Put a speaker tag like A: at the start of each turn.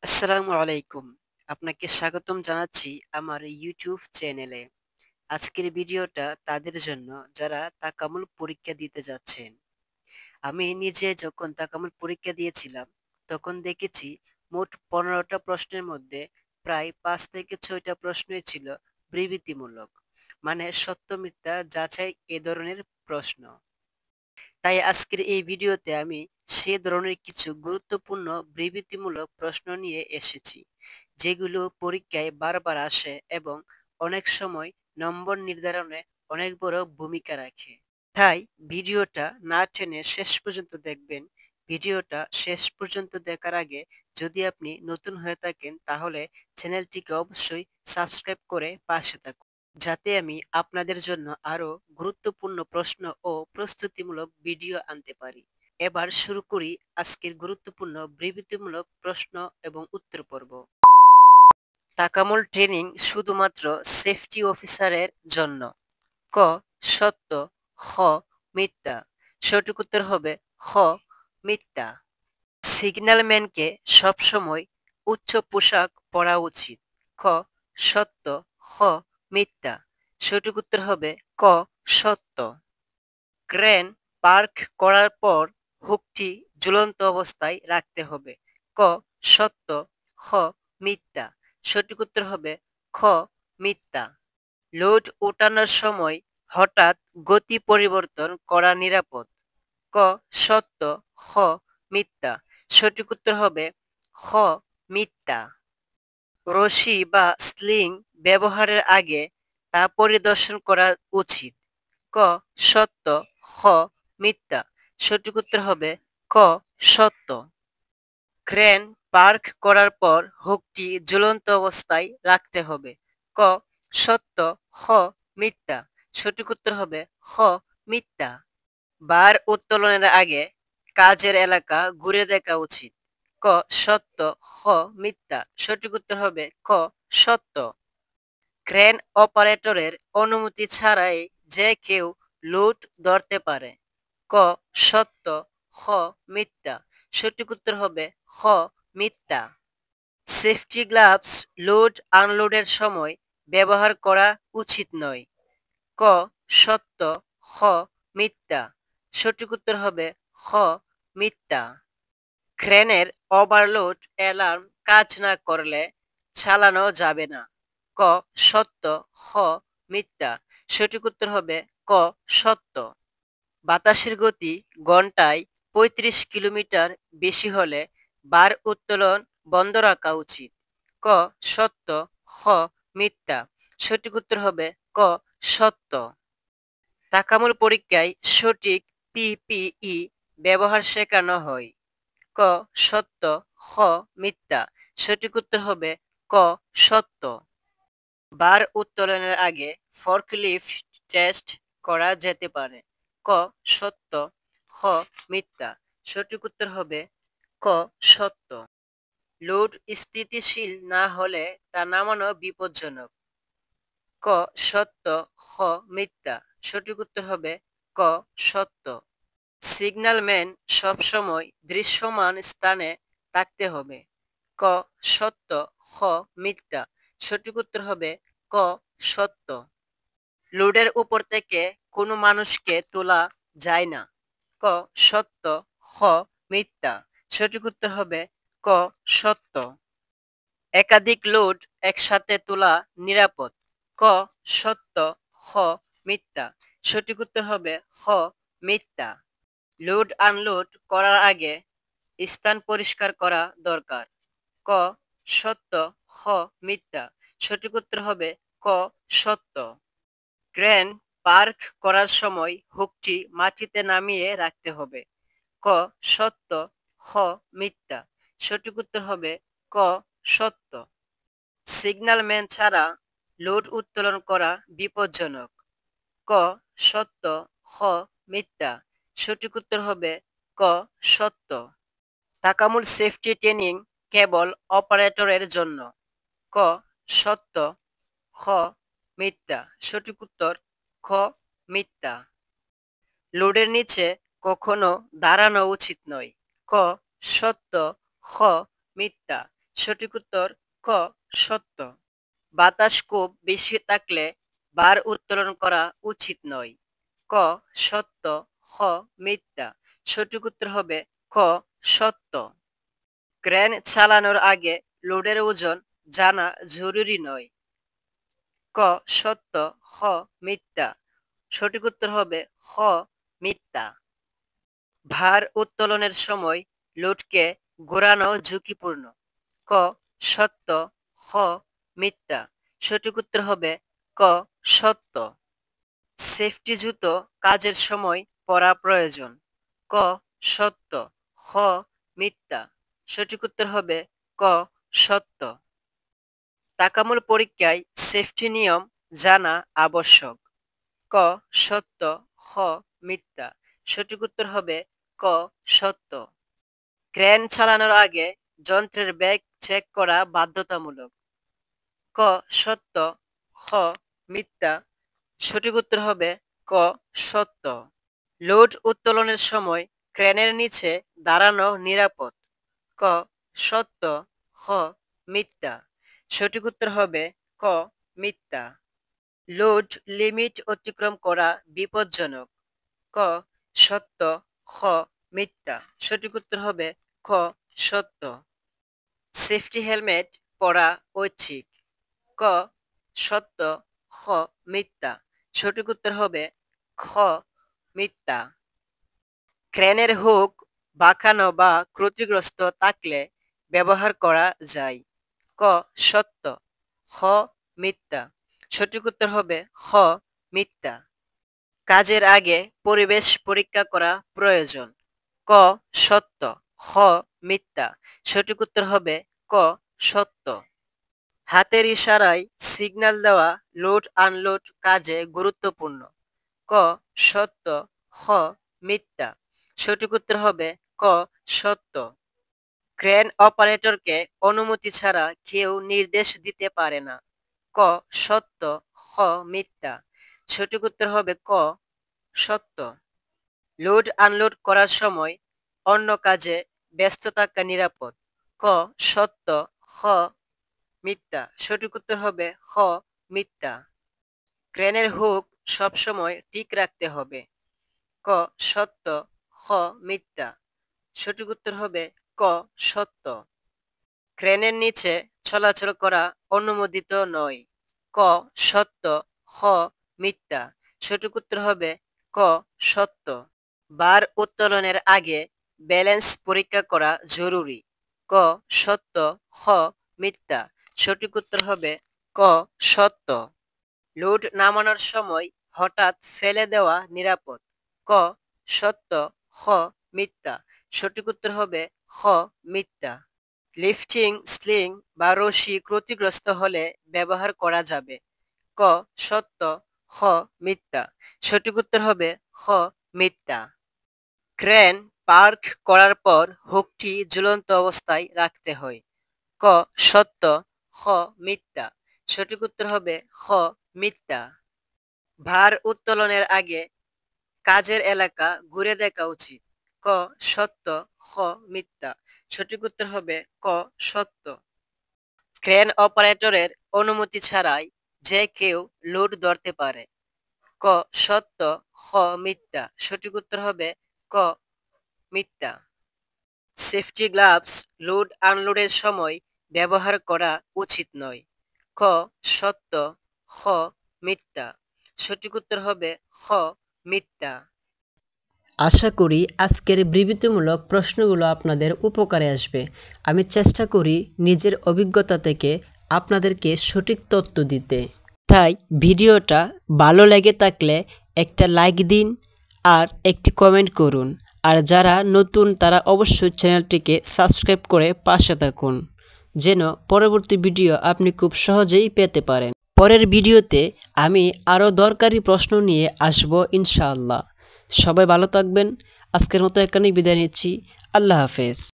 A: আসসালামু আলাইকুম। আপনাকে স্বাগতম জানাচ্ছি আমার ইউটিউব চ্যানেলে। আজকের ভিডিওটা তাদের জন্য যারা তাকামুল পরীক্ষা দিতে যাচ্ছেন। আমি নিজে যখন তাকামুল পরীক্ষা দিয়েছিলাম, তখন দেখেছি মোট ১৫টা প্রশ্নের মধ্যে প্রায় ৫ থেকে ৬ টা প্রশ্নই ছিল বিবৃতিমূলক। মানে সত্য মিথ্যা যাচাই এ ধরনের প্রশ্ন। তাই আজকের এই ভিডিওতে আমি সে ধরনের কিছু গুরুত্বপূর্ণ বিবৃতিমূলক প্রশ্ন নিয়ে এসেছি, যেগুলো পরীক্ষায় বারবার আসে এবং অনেক সময় নম্বর নির্ধারণে অনেক বড় ভূমিকা রাখে। তাই ভিডিওটা না টেনে শেষ পর্যন্ত দেখবেন। ভিডিওটা শেষ পর্যন্ত দেখার আগে যদি আপনি নতুন হয়ে থাকেন, তাহলে চ্যানেলটিকে অবশ্যই সাবস্ক্রাইব করে পাশে থাকুন, যাতে আমি আপনাদের জন্য আরো গুরুত্বপূর্ণ প্রশ্ন ও প্রস্তুতিমূলক ভিডিও আনতে পারি। এবার শুরু করি আজকের গুরুত্বপূর্ণ বিবৃতিমূলক প্রশ্ন এবং উত্তর পর্ব। তাকামুল ট্রেনিং শুধুমাত্র সেফটি অফিসারের জন্য। ক সত্য, খ মিথ্যা। সঠিক উত্তর হবে খ মিথ্যা। সিগন্যালম্যানকে সবসময় উচ্চ পোশাক পরা উচিত। খ সত্য, খ মিথ্যা। সঠিক উত্তর হবে ক সত্য। ক্রেন পার্ক করার পর হুকটি ঝুলন্ত অবস্থায় রাখতে হবে। ক সত্য, খ মিথ্যা। সঠিক উত্তর হবে খ মিথ্যা। লোড ওঠানোর সময় হঠাৎ গতি পরিবর্তন করা নিরাপদ। ক সত্য, খ মিথ্যা। সঠিক উত্তর হবে খ মিথ্যা। রশি বা স্লিং ব্যবহারের আগে তা পরিদর্শন করা উচিত। ক সত্য, খ মিথ্যা। সঠিক উত্তর হবে ক সত্য। ক্রেন পার্ক করার পর হুকটি ঝুলন্ত অবস্থায় রাখতে হবে। ক সত্য, খ মিথ্যা। সঠিক উত্তর হবে খ মিথ্যা। বার উত্তোলনের আগে কাজের এলাকা ঘুরে দেখা উচিত। ক সত্য, খ মিথ্যা। সঠিক উত্তর হবে ক সত্য। ক্রেন অপারেটরের অনুমতি ছাড়াই যে কেউ লোড ধরতে পারে। ক সত্য, খ মিথ্যা। সঠিক উত্তর হবে খ মিথ্যা। সেফটি গ্লাভস লোড আনলোডের সময় ব্যবহার করা উচিত নয়। ক সত্য, খ মিথ্যা। সঠিক উত্তর হবে খ মিথ্যা। ক্রেনের ওভারলোড অ্যালার্ম কাজ না করলে চালানো যাবে না। ক সত্য, খ মিথ্যা। সঠিক উত্তর হবে ক সত্য। বাতাসের গতি ঘন্টায় ৩৫ কিলোমিটার বেশি হলে বার উত্তোলন বন্ধ রাখা উচিত। ক সত্য, খ মিথ্যা। সঠিক উত্তর হবে ক সত্য। তাকামুল পরীক্ষায় সঠিক পিপিই ব্যবহার শেখানো হয়। ক সত্য, খ মিথ্যা। সঠিক উত্তর হবে ক সত্য। বার উত্তোলনের আগে ফর্কলিফট টেস্ট করা যেতে পারে। ক সত্য, খ মিথ্যা। সঠিক উত্তর হবে ক সত্য। লোড স্থিতিশীল না হলে তা নামানো বিপজ্জনক। ক সত্য, খ মিথ্যা। সঠিক উত্তর হবে ক সত্য। সিগন্যালম্যান সবসময় দৃশ্যমান স্থানে থাকতে হবে। ক সত্য, খ মিথ্যা। সঠিক উত্তর হবে ক সত্য। লোডের উপর থেকে কোনো মানুষকে তোলা যায় না। ক সত্য, খ মিথ্যা। সঠিক উত্তর হবে ক সত্য। একাধিক লোড একসাথে তোলা নিরাপদ। ক সত্য, খ মিথ্যা। সঠিক উত্তর হবে খ মিথ্যা। লোড আনলোড করার আগে স্থান পরিষ্কার করা দরকার। ক সত্য, খ মিথ্যা। সঠিক উত্তর হবে ক সত্য। ক্রেন পার্ক করার সময় হুকটি মাটিতে নামিয়ে রাখতে হবে। ক সত্য, খ মিথ্যা। সঠিক উত্তর হবে ক সত্য। সিগন্যালম্যান ছাড়া লোড উত্তোলন করা বিপজ্জনক। ক সত্য, খ মিথ্যা। সঠিক উত্তর হবে ক সত্য। তাকামুল সেফটি ট্রেনিং কেবল অপারেটরের জন্য। ক সত্য, খ মিথ্যা। সঠিক উত্তর খ মিথ্যা। লোডের নিচে কখনো দাঁড়ানো উচিত নয়। ক সত্য, খ মিথ্যা। সঠিক উত্তর ক সত্য। বাতাস খুব বেশি থাকলে বার উত্তোলন করা উচিত নয়। ক সত্য, খ মিথ্যা। সঠিক উত্তর হবে ক সত্য। ক্রেন চালানোর আগে লোডের ওজন জানা জরুরি নয়। ক সত্য, খ মিথ্যা। সঠিক উত্তর হবে খ মিথ্যা। ভার উত্তোলনের সময় লোডকে ঘোরানো ঝুঁকিপূর্ণ। ক সত্য, খ মিথ্যা। সঠিক উত্তর হবে ক সত্য। সেফটি জুতো কাজের সময় পরা প্রয়োজন। ক সত্য, খ মিথ্যা। সঠিক উত্তর হবে ক সত্য। তাকামূল পরীক্ষায় সেফটি নিয়ম জানা আবশ্যক। ক সত্য, খ মিথ্যা। সঠিক উত্তর হবে ক সত্য। ক্রেন চালানোর আগে যন্ত্রের বেগ চেক করা বাধ্যতামূলক। ক সত্য, খ মিথ্যা। সঠিক উত্তর হবে ক সত্য। লোড উত্তোলনের সময় ক্রেনের নিচে দাঁড়ানো নিরাপদ। ক সত্য, খ মিথ্যা। সঠিক উত্তর হবে ক মিথ্যা। লোড লিমিট অতিক্রম করা বিপজ্জনক। ক সত্য, খ মিথ্যা। সঠিক উত্তর হবে খ সত্য। সেফটি হেলমেট পরা ঐচ্ছিক। ক সত্য, খ মিথ্যা। সঠিক উত্তর হবে খ মিথ্যা। ক্রেনের হুক বাঁকানো বা ক্ষতিগ্রস্ত থাকলে ব্যবহার করা যায়। ক সত্য, খ মিথ্যা। সঠিক উত্তর হবে খ মিথ্যা। কাজের আগে পরিবেশ পরীক্ষা করা প্রয়োজন। ক সত্য, খ মিথ্যা। সঠিক উত্তর হবে ক সত্য। হাতের ইশারায় সিগন্যাল দেওয়া লোড আনলোড কাজে গুরুত্বপূর্ণ। ক সত্য, খ মিথ্যা। সঠিক উত্তর হবে ক সত্য। ক্রেন অপারেটরকে অনুমতি ছাড়া কেউ নির্দেশ দিতে পারে না। ক সত্য, খ মিথ্যা। সঠিক উত্তর হবে ক সত্য। লোড আনলোড করার সময় অন্য কাজে ব্যস্ত থাকা নিরাপদ। ক সত্য, খ মিথ্যা। সঠিক উত্তর হবে খ মিথ্যা। ক্রেনের হুক সবসময় ঠিক রাখতে হবে। ক সত্য, খ মিথ্যা। সঠিক উত্তর হবে ক সত্য। ক্রেনের নিচে চলাচল করা অনুমোদিত নয়। ক সত্য, খ মিথ্যা। সঠিক উত্তর হবে ক সত্য। বার উত্তোলনের আগে ব্যালেন্স পরীক্ষা করা জরুরি। ক সত্য, খ মিথ্যা। সঠিক উত্তর হবে ক সত্য। লোড নামানোর সময় হঠাৎ ফেলে দেওয়া নিরাপদ। ক সত্য, খ মিথ্যা। সঠিক উত্তর হবে খ মিথ্যা। লিফটিং স্লিং বা রশি ক্ষতিগ্রস্ত হলে ব্যবহার করা যাবে। ক সত্য, খ মিথ্যা। সঠিক উত্তর হবে খ মিথ্যা। ক্রেন পার্ক করার পর হুকটি ঝুলন্ত অবস্থায় রাখতে হয়। ক সত্য, খ মিথ্যা। সঠিক উত্তর হবে খ মিথ্যা। ভার উত্তোলনের আগে কাজের এলাকা ঘুরে দেখা উচিত। ক সত্য, খ মিথ্যা। সঠিক উত্তর হবে ক সত্য। ক্রেন অপারেটরের অনুমতি ছাড়াই যে কেউ লোড ধরতে পারে। ক সত্য, খ মিথ্যা। সঠিক উত্তর হবে ক মিথ্যা। সেফটি গ্লাভস লোড আনলোডের সময় ব্যবহার করা উচিত নয়। ক সত্য, খ মিথ্যা। সঠিক উত্তর হবে খ মিথ্যা। আশা করি আজকের বিবৃতিমূলক প্রশ্নগুলো আপনাদের উপকারে আসবে। আমি চেষ্টা করি নিজের অভিজ্ঞতা থেকে আপনাদেরকে সঠিক তথ্য দিতে। তাই ভিডিওটা ভালো লেগে থাকলে একটা লাইক দিন আর একটি কমেন্ট করুন। আর যারা নতুন তারা অবশ্যই চ্যানেলটিকে সাবস্ক্রাইব করে পাশে থাকুন, যেন পরবর্তী ভিডিও আপনি খুব সহজেই পেতে পারেন। পরের ভিডিওতে আমি আরও দরকারি প্রশ্ন নিয়ে আসব ইনশাআল্লাহ। সবাই ভালো থাকবেন। আজকের মতো এখানেই বিদায় নিচ্ছি। আল্লাহ হাফেজ।